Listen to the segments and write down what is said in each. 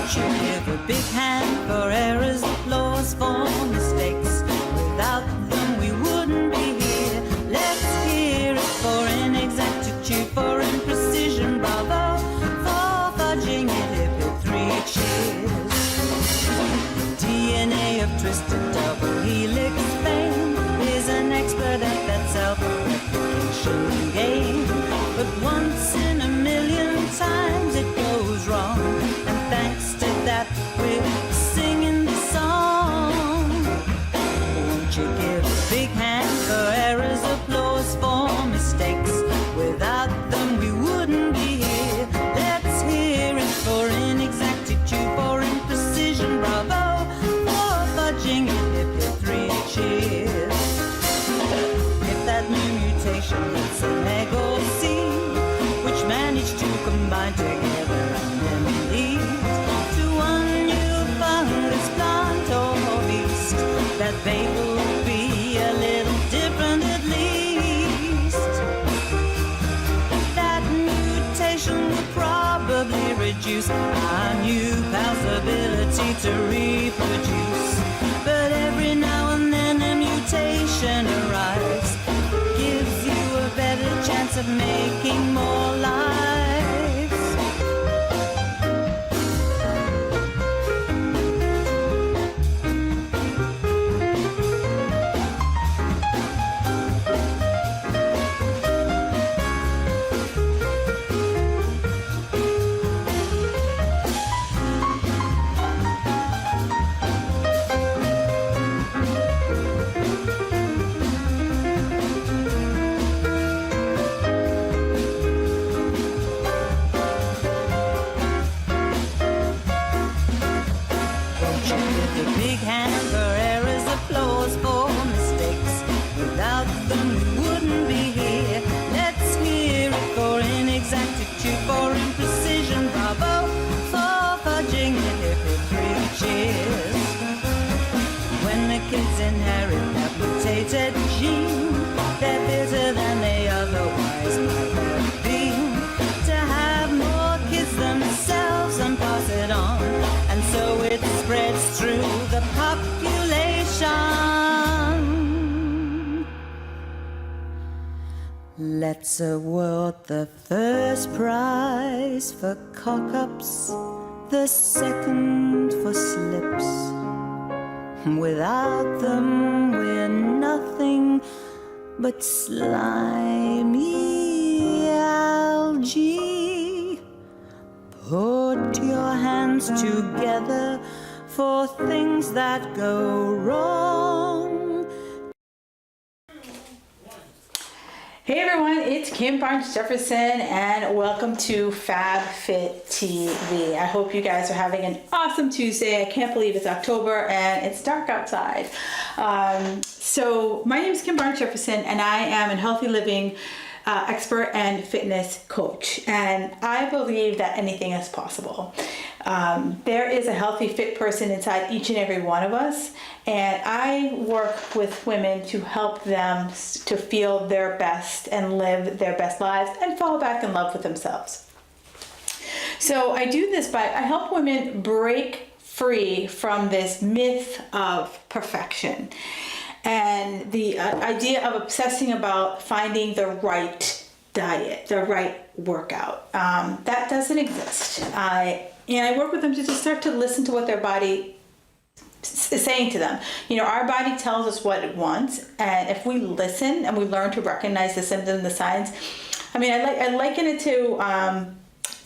Won't you give a big hand for errors, flaws, for mistakes? Without them we wouldn't be here. Let's hear it for inexactitude, for imprecision, bravo, for fudging it, hip hip, three cheers. DNA of twisted double helix fame is an expert at that self-replication game. But once in a million times it goes wrong, and thanks to that we're singing this song. Won't you give a big hand for errors, applause, for mistakes? Without them we wouldn't be here. Let's hear it for inexactitude, for imprecision, bravo, for fudging it, hip hip, three cheers. If that new mutation hits an egg or seed, which manage to combine together and then lead to one new fungus, plant or beast, that baby will be a little different at least. That mutation will probably reduce our new pal's ability to reproduce. But every now and then a mutation arrives, gives you a better chance of making more lives. Kids inherit that mutated gene, they're fitter than they otherwise might have been. To have more kids themselves and pass it on, and so it spreads through the population. Let's award the first prize for cock-ups, the second for slips. Without them we're nothing but slimy algae. Put your hands together for things that go wrong. Hey everyone, it's Kim Barnes Jefferson and welcome to FabFit TV. I hope you guys are having an awesome Tuesday. I can't believe it's October and it's dark outside. So my name is Kim Barnes Jefferson and I am a healthy living expert and fitness coach. And I believe that anything is possible. There is a healthy, fit person inside each and every one of us. And I work with women to help them to feel their best and live their best lives and fall back in love with themselves. So I do this I help women break free from this myth of perfection and the idea of obsessing about finding the right diet, the right workout. That doesn't exist. And I work with them to just start to listen to what their body is saying to them. You know, our body tells us what it wants, and if we listen and we learn to recognize the symptoms and the signs, I mean, I liken it to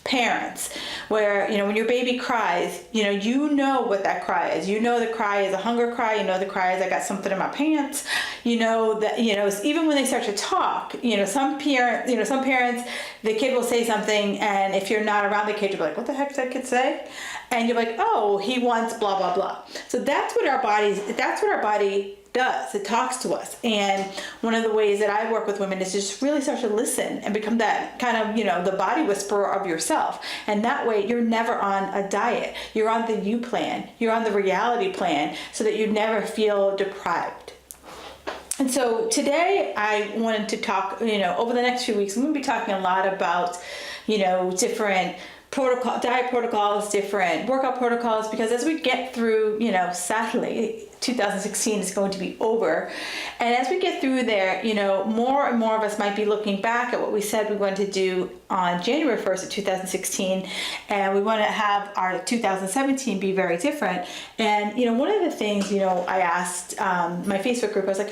parents, where, you know, when your baby cries, you know what that cry is. You know the cry is a hunger cry. You know the cry is I got something in my pants. You know that, even when they start to talk, some parents, the kid will say something, and if you're not around the kid, you'll be like, what the heck did that kid say? And you're like, oh, he wants blah, blah, blah. So that's what our body does. It talks to us. And one of the ways that I work with women is to just really start to listen and become that kind of, the body whisperer of yourself. And that way you're never on a diet. You're on the you plan. You're on the reality plan so that you never feel deprived. And so today I wanted to talk, over the next few weeks, I'm going to be talking a lot about, different diet protocols, different workout protocols, because as we get through, sadly, 2016 is going to be over. And as we get through there, more and more of us might be looking back at what we said we wanted to do on January 1st of 2016. And we want to have our 2017 be very different. And, one of the things, I asked my Facebook group, I was like,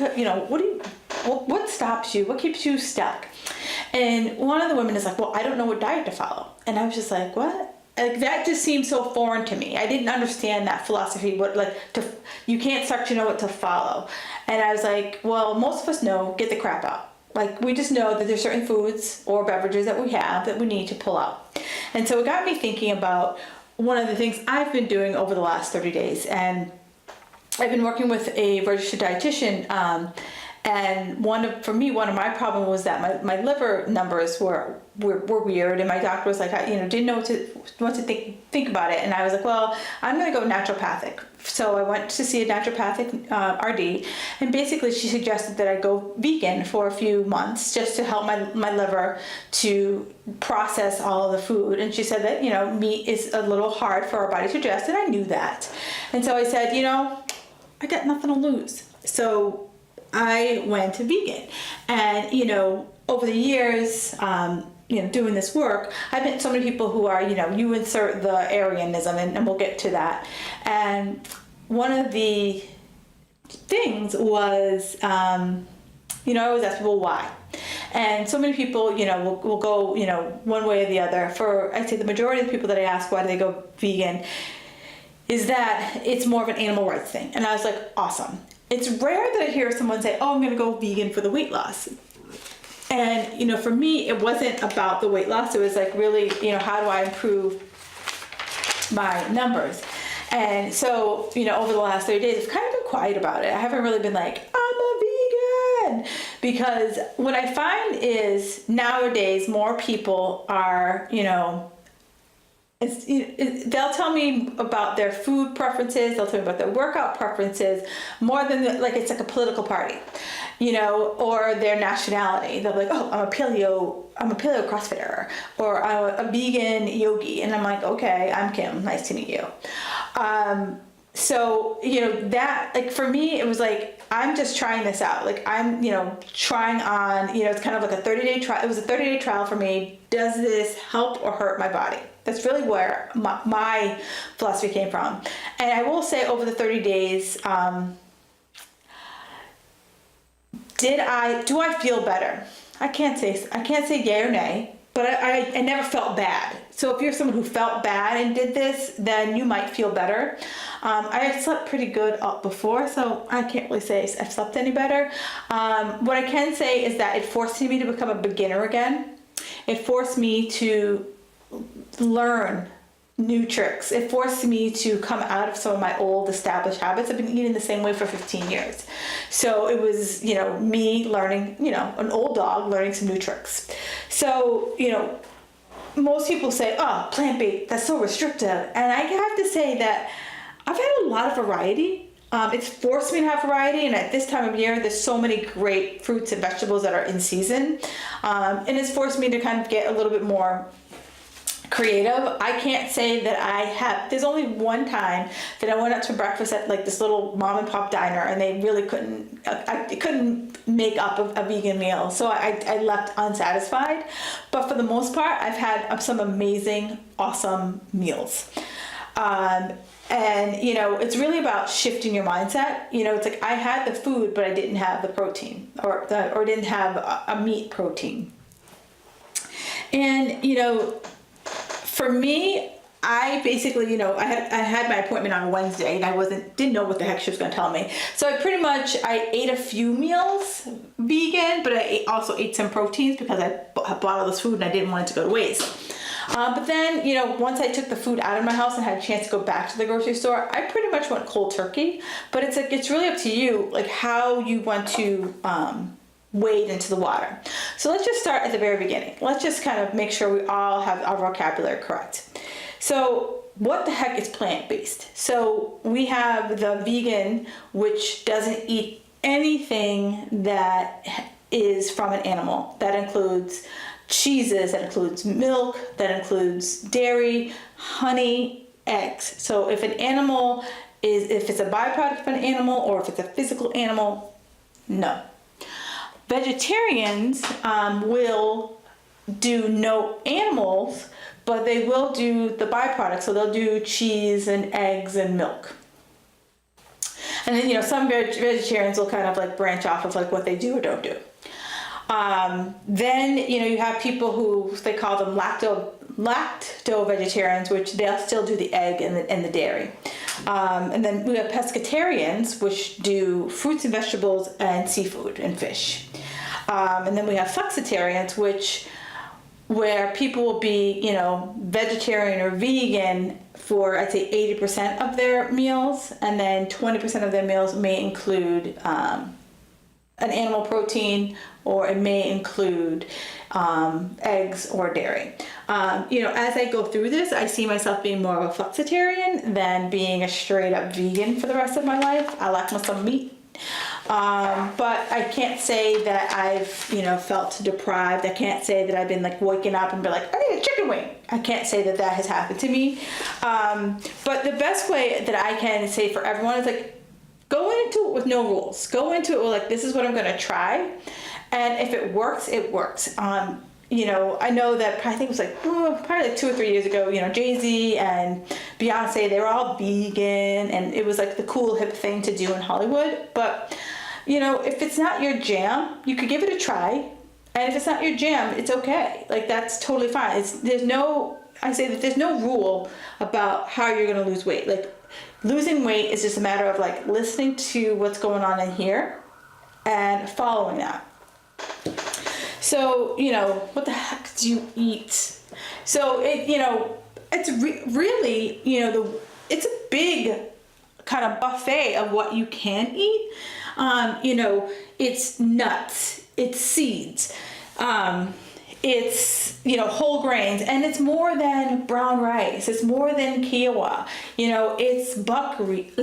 what stops you? What keeps you stuck? And one of the women is like, well, I don't know what diet to follow. And I was just like, what? Like, that just seemed so foreign to me. I didn't understand that philosophy. You can't start to know what to follow. And I was like, well, most of us know, get the crap out. Like, we just know that there's certain foods or beverages that we have that we need to pull out. And so it got me thinking about one of the things I've been doing over the last 30 days. And I've been working with a registered dietitian, and one of my problem was that my liver numbers were weird, and my doctor was like, didn't know what to think about it. And I was like, well, I'm going to go naturopathic. So I went to see a naturopathic RD, and basically she suggested that I go vegan for a few months just to help my liver to process all of the food. And she said that, meat is a little hard for our body to digest, and I knew that. And so I said, I got nothing to lose. So I went to vegan. And, over the years, doing this work, I've met so many people who are, you insert the Aryanism, and we'll get to that. And one of the things was, I always ask people why. And so many people, will go, one way or the other. I'd say the majority of the people that I ask why do they go vegan is that it's more of an animal rights thing. And I was like, awesome. It's rare that I hear someone say, oh, I'm going to go vegan for the weight loss. And, for me, it wasn't about the weight loss. It was like, really, how do I improve my numbers? And so, over the last 30 days, I've kind of been quiet about it. I haven't really been like, I'm a vegan. Because what I find is nowadays, more people are, they'll tell me about their food preferences. They'll tell me about their workout preferences more than it's like a political party, or their nationality. They'll be like, oh, I'm a paleo CrossFitter, or I'm a vegan yogi. And I'm like, okay, I'm Kim. Nice to meet you. So, that, for me, it was like, I'm just trying this out. Like, I'm, trying on, it's kind of like a 30-day trial. It was a 30-day trial for me. Does this help or hurt my body? That's really where my philosophy came from. And I will say, over the 30 days, do I feel better? I can't say yay or nay, but I never felt bad. So if you're someone who felt bad and did this, then you might feel better. I had slept pretty good up before, so I can't really say I've slept any better. What I can say is that it forced me to become a beginner again. It forced me to learn new tricks. It forced me to come out of some of my old established habits. I've been eating the same way for 15 years. So it was, me learning, an old dog learning some new tricks. So, most people say, oh, plant-based, that's so restrictive. And I have to say that I've had a lot of variety. It's forced me to have variety, and at this time of year, there's so many great fruits and vegetables that are in season. And it's forced me to kind of get a little bit more creative. I can't say that there's only one time that I went out to breakfast at this little mom and pop diner, and they really couldn't make up a vegan meal. So I left unsatisfied. But for the most part, I've had some amazing, awesome meals. And, it's really about shifting your mindset. It's like I had the food, but I didn't have the protein or didn't have a meat protein. And, for me, I basically, I had my appointment on Wednesday, and I didn't know what the heck she was going to tell me. So I ate a few meals vegan, but I also ate some proteins because I bought all this food and I didn't want it to go to waste. But then, once I took the food out of my house and had a chance to go back to the grocery store, I pretty much went cold turkey. But it's really up to you, how you want to wade into the water. So let's just start at the very beginning. Let's just kind of make sure we all have our vocabulary correct. So what the heck is plant-based? So we have the vegan, which doesn't eat anything that is from an animal. That includes cheeses, that includes milk, that includes dairy, honey, eggs. So if it's a byproduct of an animal or if it's a physical animal, no. Vegetarians will do no animals, but they will do the byproduct. So they'll do cheese and eggs and milk. And then, some vegetarians will kind of like branch off of like what they do or don't do. Then, you have people who they call them lacto vegetarians, which they'll still do the egg and the dairy. And then we have pescatarians, which do fruits and vegetables and seafood and fish. And then we have flexitarians, where people will be, vegetarian or vegan for, I'd say, 80% of their meals, and then 20% of their meals may include an animal protein, or it may include eggs or dairy. As I go through this, I see myself being more of a flexitarian than being a straight up vegan for the rest of my life. I like me some meat. But I can't say that I've, felt deprived. I can't say that I've been like waking up and be like, I need a chicken wing. I can't say that has happened to me. But the best way that I can say for everyone is like, go into it with no rules. Go into it with like, this is what I'm going to try. And if it works, it works. I know that I think it was like probably like 2 or 3 years ago, Jay-Z and Beyonce, they were all vegan, and it was like the cool hip thing to do in Hollywood. But, if it's not your jam, you could give it a try. And if it's not your jam, it's okay. Like, that's totally fine. There's no rule about how you're going to lose weight. Like, losing weight is just a matter of like listening to what's going on in here and following that. So, what the heck do you eat? So, it's really, it's a big kind of buffet of what you can eat. It's nuts, it's seeds, it's, whole grains, and it's more than brown rice. It's more than quinoa. It's buckwheat,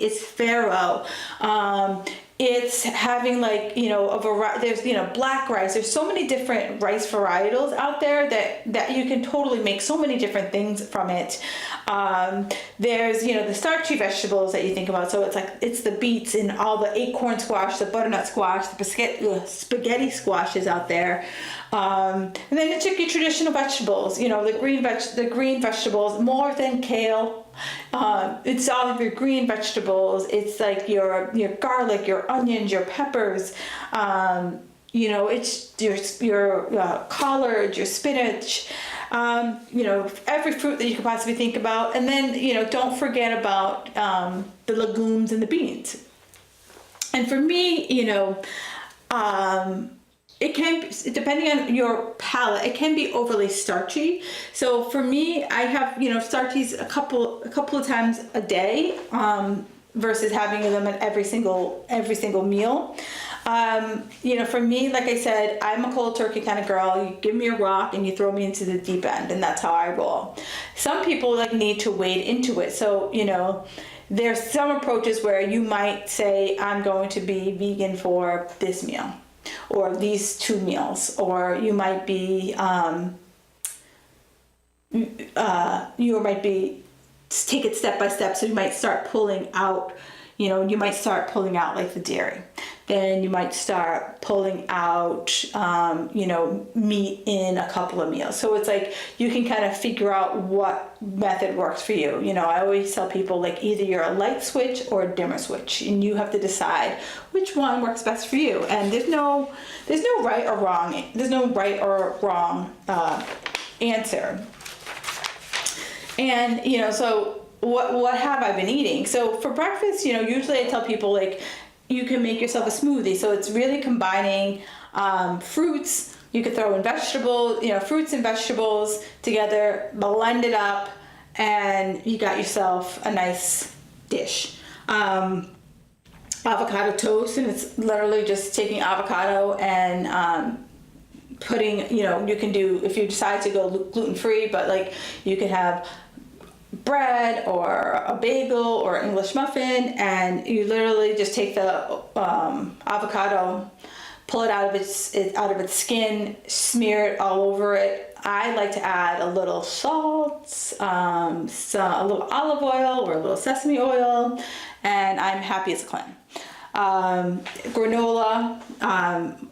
it's farro. It's having like, a variety, there's, black rice. There's so many different rice varietals out there that you can totally make so many different things from it. There's, the starchy vegetables that you think about. So it's the beets and all the acorn squash, the butternut squash, the spaghetti squashes out there. And then it's your traditional vegetables, the green vegetables, more than kale. It's all of your green vegetables. It's like your garlic, your onions, your peppers. It's your collard, your spinach. Every fruit that you could possibly think about. And then, don't forget about the legumes and the beans. And for me, it can, depending on your palate, it can be overly starchy. So for me, I have, starchies a couple of times a day, versus having them at every single meal. For me, like I said, I'm a cold turkey kind of girl. You give me a rock and you throw me into the deep end, and that's how I roll. Some people need to wade into it. So, there's some approaches where you might say, I'm going to be vegan for this meal, or these 2 meals, or you might be, take it step by step. So you might start pulling out, like the dairy. Then you might start pulling out, meat in a couple of meals. So it's like you can kind of figure out what method works for you. I always tell people like either you're a light switch or a dimmer switch, and you have to decide which one works best for you. And there's no right or wrong. There's no right or wrong answer. And so what have I been eating? So for breakfast, usually I tell people like, you can make yourself a smoothie. So it's really combining fruits. You could throw in vegetables, fruits and vegetables together, blend it up, and you got yourself a nice dish. Avocado toast, and it's literally just taking avocado and putting, you can do, if you decide to go gluten-free, but like you can have bread or a bagel or English muffin, and you literally just take the avocado, pull it out of its skin, smear it all over it. I like to add a little salt, a little olive oil or a little sesame oil, and I'm happy as a clam. Granola,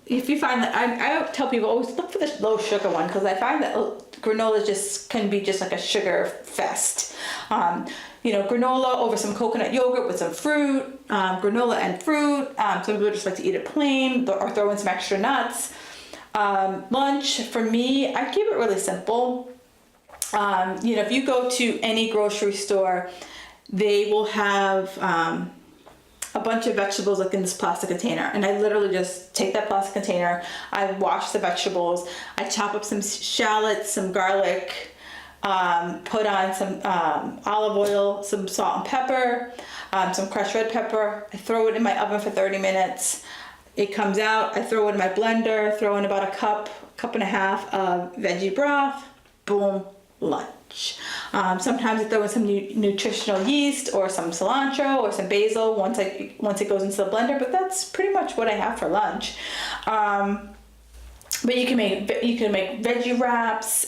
if you find that, I tell people always look for the low sugar one, because I find that granola can be just like a sugar fest. Granola over some coconut yogurt with some fruit, granola and fruit. Some people just like to eat it plain or throw in some extra nuts. Lunch, for me, I keep it really simple. If you go to any grocery store, they will have a bunch of vegetables like in this plastic container, and I literally just take that plastic container, I wash the vegetables, I chop up some shallots, some garlic, put on some olive oil, some salt and pepper, some crushed red pepper. I throw it in my oven for 30 minutes. It comes out, I throw it in my blender, throw in about a cup and a half of veggie broth, boom, lunch. Sometimes I throw in some nutritional yeast or some cilantro or some basil once it goes into the blender, but that's pretty much what I have for lunch. But you can make veggie wraps,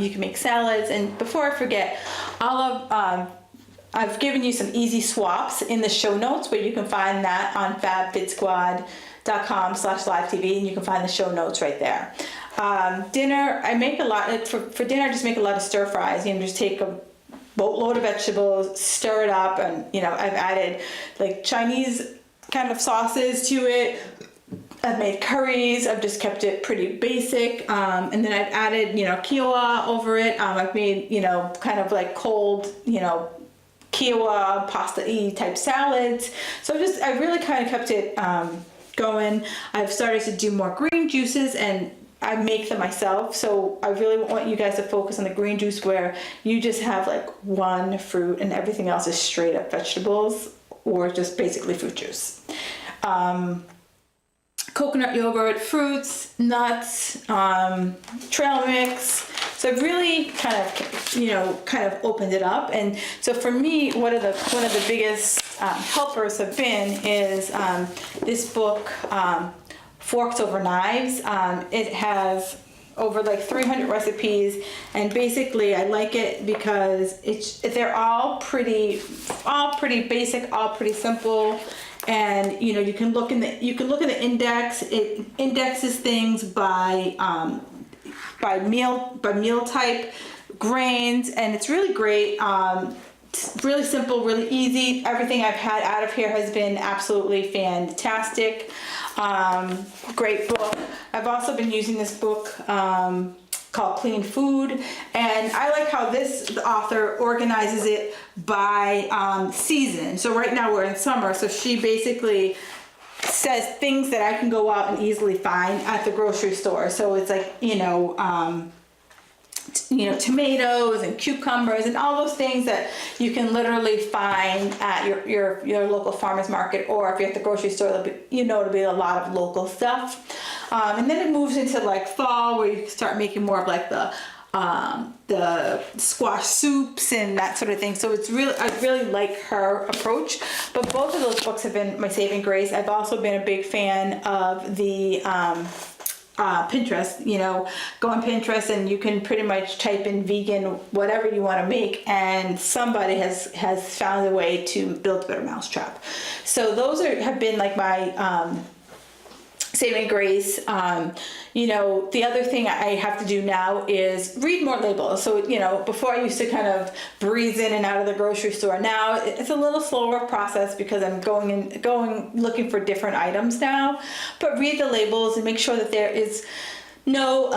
you can make salads, and before I forget, I've given you some easy swaps in the show notes where you can find that on fabfitsquad.com/live-tv, and you can find the show notes right there. Dinner, I make a lot, for dinner I just make a lot of stir fries. Just take a boatload of vegetables, stir it up, and I've added like Chinese kind of sauces to it. I've made curries. I've just kept it pretty basic, and then I've added quinoa over it. I've made kind of like cold quinoa pasta-y type salads. So I really kind of kept it going. I've started to do more green juices, and I make them myself. So I really want you guys to focus on the green juice, where you just have like one fruit and everything else is straight up vegetables or just basically fruit juice. Coconut yogurt, fruits, nuts, trail mix. So I've really kind of opened it up. And so for me, one of the biggest helpers have been is this book, Forks Over Knives. It has over like 300 recipes, and basically I like it because they're all pretty basic, all pretty simple. And you can look at the index. It indexes things by meal type, grains, and it's really great. It's really simple, really easy. Everything I've had out of here has been absolutely fantastic. Great book. I've also been using this book called Clean Food, and I like how the author organizes it by season. So right now we're in summer, so she basically says things that I can go out and easily find at the grocery store. So it's like tomatoes and cucumbers and all those things that you can literally find at your local farmer's market, or if you're at the grocery store, it'll be a lot of local stuff. And then it moves into like fall, where you start making more of like the squash soups and that sort of thing. So I really like her approach. But both of those books have been my saving grace. I've also been a big fan of the Pinterest. Go on Pinterest and you can pretty much type in vegan whatever you want to make, and somebody has found a way to build a better mousetrap. So those have been like my saving grace. The other thing I have to do now is read more labels. So, before I used to kind of breeze in and out of the grocery store. Now it's a little slower process because I'm going looking for different items now. But read the labels and make sure that there is no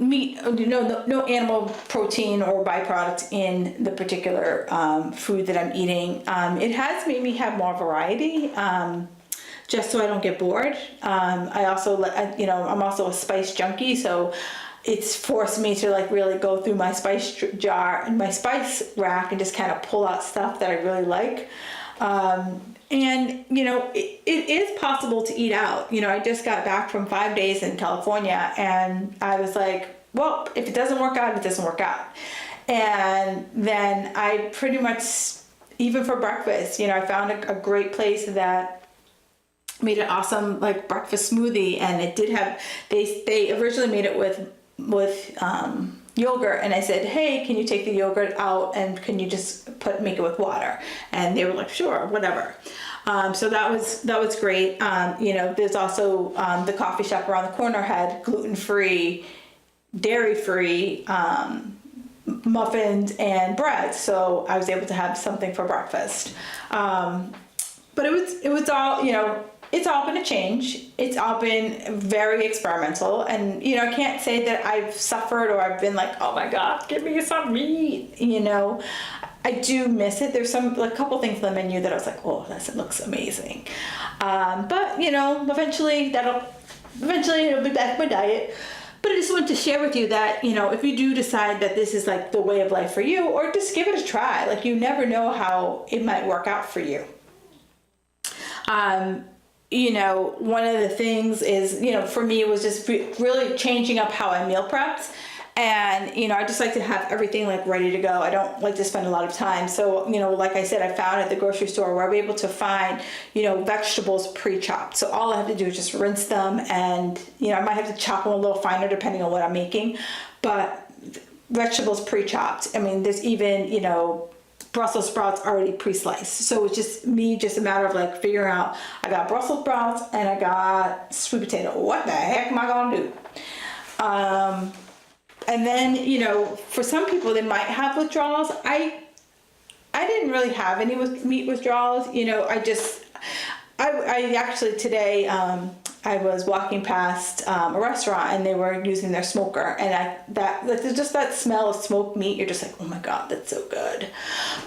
meat, no animal protein or byproduct in the particular food that I'm eating. It has made me have more variety. Just so I don't get bored. I'm also a spice junkie, so it's forced me to like really go through my spice jar and my spice rack and just kind of pull out stuff that I really like. It is possible to eat out. I just got back from 5 days in California, and I was like, well, if it doesn't work out, it doesn't work out. And then I pretty much, even for breakfast, I found a great place that made an awesome like breakfast smoothie, and it did have, they originally made it with yogurt, and I said, hey, can you take the yogurt out and can you just make it with water? And they were like, sure, whatever. So that was great. You know, there's also the coffee shop around the corner had gluten-free, dairy-free muffins and bread, so I was able to have something for breakfast. But it was all, you know, it's all been a change. It's all been very experimental, and you know, I can't say that I've suffered or I've been like, oh my God, give me some meat. You know, I do miss it. There's a couple things on the menu that I was like, oh, that looks amazing. But you know, eventually it'll be back in my diet. But I just wanted to share with you that, you know, if you do decide that this is like the way of life for you, or just give it a try. Like, you never know how it might work out for you. You know, one of the things is, you know, for me, it was just really changing up how I meal prepped. And, you know, I just like to have everything like ready to go. I don't like to spend a lot of time. So, you know, like I said, I found at the grocery store where I'm able to find, you know, vegetables pre-chopped. So all I have to do is just rinse them, and, you know, I might have to chop them a little finer depending on what I'm making. But vegetables pre-chopped. I mean, there's even, you know, Brussels sprouts already pre-sliced. So it's just a matter of like figuring out, I got Brussels sprouts and I got sweet potato. What the heck am I gonna do? And then, you know, for some people, they might have withdrawals. I didn't really have any meat withdrawals. You know, I actually today, I was walking past a restaurant and they were using their smoker, and just that smell of smoked meat, you're just like, oh my God, that's so good.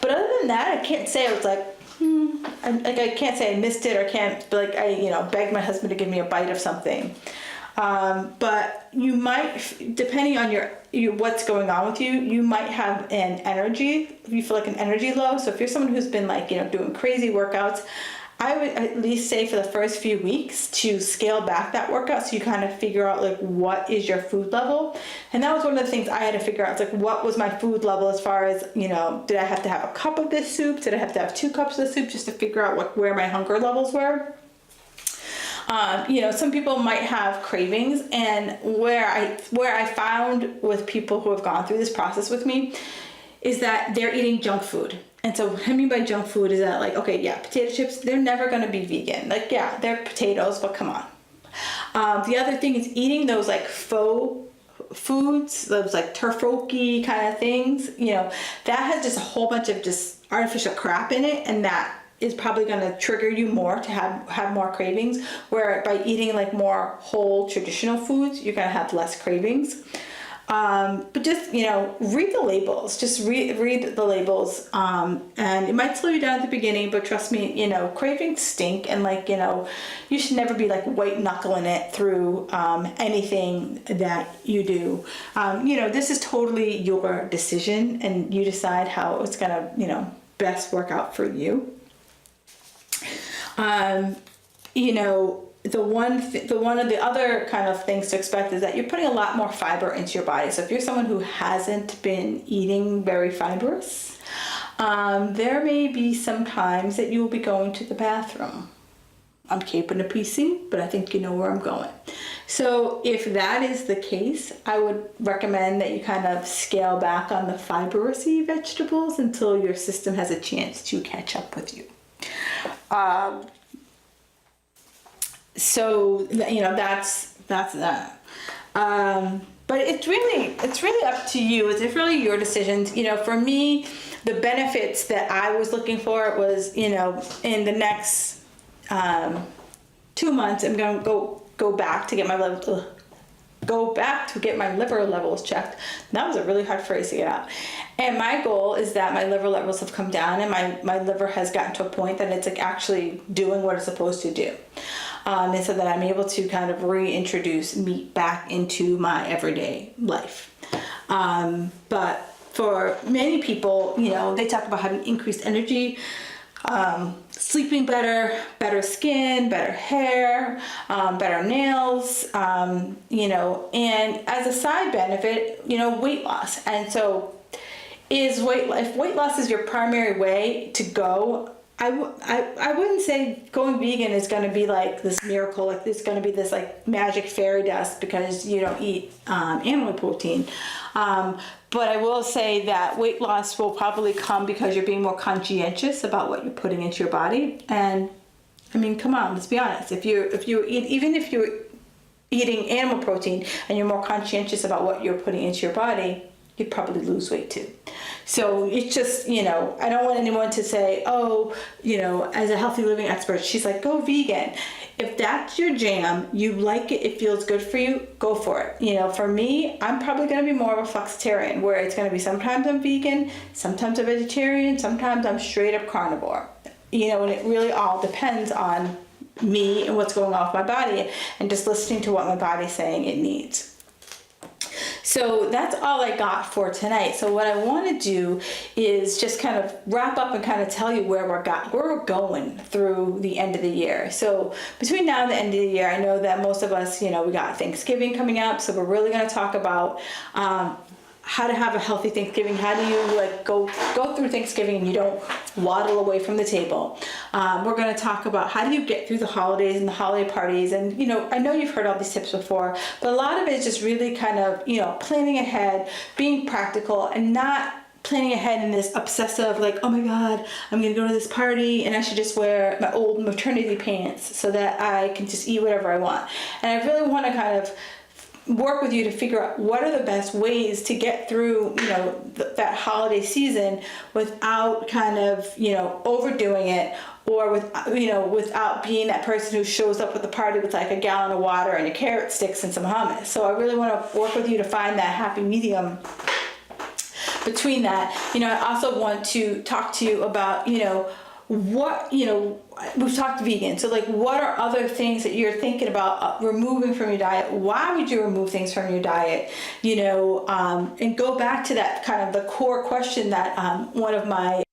But other than that, I can't say I was like, I can't say I missed it, or can't, like, I, you know, begged my husband to give me a bite of something. But you might, depending on your what's going on with you, you might have an energy, you feel like an energy low. So if you're someone who's been like, you know, doing crazy workouts, I would at least say for the first few weeks to scale back that workout, so you kind of figure out like what is your food level. And that was one of the things I had to figure out, like what was my food level as far as, you know, did I have to have a cup of this soup? Did I have to have 2 cups of the soup, just to figure out where my hunger levels were? You know, some people might have cravings, and where I found with people who have gone through this process with me is that they're eating junk food. And so what I mean by junk food is that, like, okay, yeah, potato chips, they're never going to be vegan. Like, yeah, they're potatoes, but come on. The other thing is eating those like faux foods, those like turfoki kind of things, you know, that has just a whole bunch of just artificial crap in it, and that is probably going to trigger you more to have more cravings, where by eating like more whole traditional foods, you're going to have less cravings. But just, you know, read the labels, just read the labels, and it might slow you down at the beginning, but trust me, you know, cravings stink, and like, you know, you should never be like white knuckling it through anything that you do. You know, this is totally your decision, and you decide how it's gonna, you know, best work out for you. You know, one of the other kind of things to expect is that you're putting a lot more fiber into your body. So if you're someone who hasn't been eating very fibrous, there may be some times that you will be going to the bathroom. I'm keeping a PC, but I think you know where I'm going. So if that is the case, I would recommend that you kind of scale back on the fibrous-y vegetables until your system has a chance to catch up with you. So, you know, that's that. But it's really up to you. It's really your decisions. You know, for me, the benefits that I was looking for was, you know, in the next 2 months, I'm going to go back to get my liver levels checked. That was a really hard phrase to get out. And my goal is that my liver levels have come down, and my liver has gotten to a point that it's like actually doing what it's supposed to do. And so that I'm able to kind of reintroduce meat back into my everyday life. But for many people, you know, they talk about having increased energy, sleeping better skin, better hair, better nails, you know, and as a side benefit, you know, weight loss. And so if weight loss is your primary way to go, I wouldn't say going vegan is going to be like this miracle, like it's going to be this like magic fairy dust because you don't eat animal protein. But I will say that weight loss will probably come because you're being more conscientious about what you're putting into your body. And I mean, come on, let's be honest. Even if you're eating animal protein and you're more conscientious about what you're putting into your body, you'd probably lose weight too. So it's just, I don't want anyone to say, oh, as a healthy living expert, she's like, go vegan. If that's your jam, you like it, it feels good for you, go for it. For me, I'm probably going to be more of a flexitarian, where it's going to be sometimes I'm vegan, sometimes I'm vegetarian, sometimes I'm straight up carnivore. And it really all depends on me and what's going on with my body and just listening to what my body's saying it needs. So that's all I got for tonight. So what I want to do is just kind of wrap up and kind of tell you where we're going through the end of the year. So between now and the end of the year, I know that most of us, we got Thanksgiving coming up. So we're really going to talk about how to have a healthy Thanksgiving. How do you go through Thanksgiving and you don't waddle away from the table? We're going to talk about how do you get through the holidays and the holiday parties. And, I know you've heard all these tips before, but a lot of it is just really kind of, planning ahead, being practical, and not planning ahead in this obsessive, like, oh my God, I'm going to go to this party and I should just wear my old maternity pants so that I can just eat whatever I want. And I really want to kind of work with you to figure out what are the best ways to get through, that holiday season without kind of, overdoing it, or without being that person who shows up at the party with like a gallon of water and a carrot sticks and some hummus. So I really want to work with you to find that happy medium between that. I also want to talk to you about, what, we've talked vegan. So like, what are other things that you're thinking about removing from your diet? Why would you remove things from your diet? And go back to that kind of the core question that one of my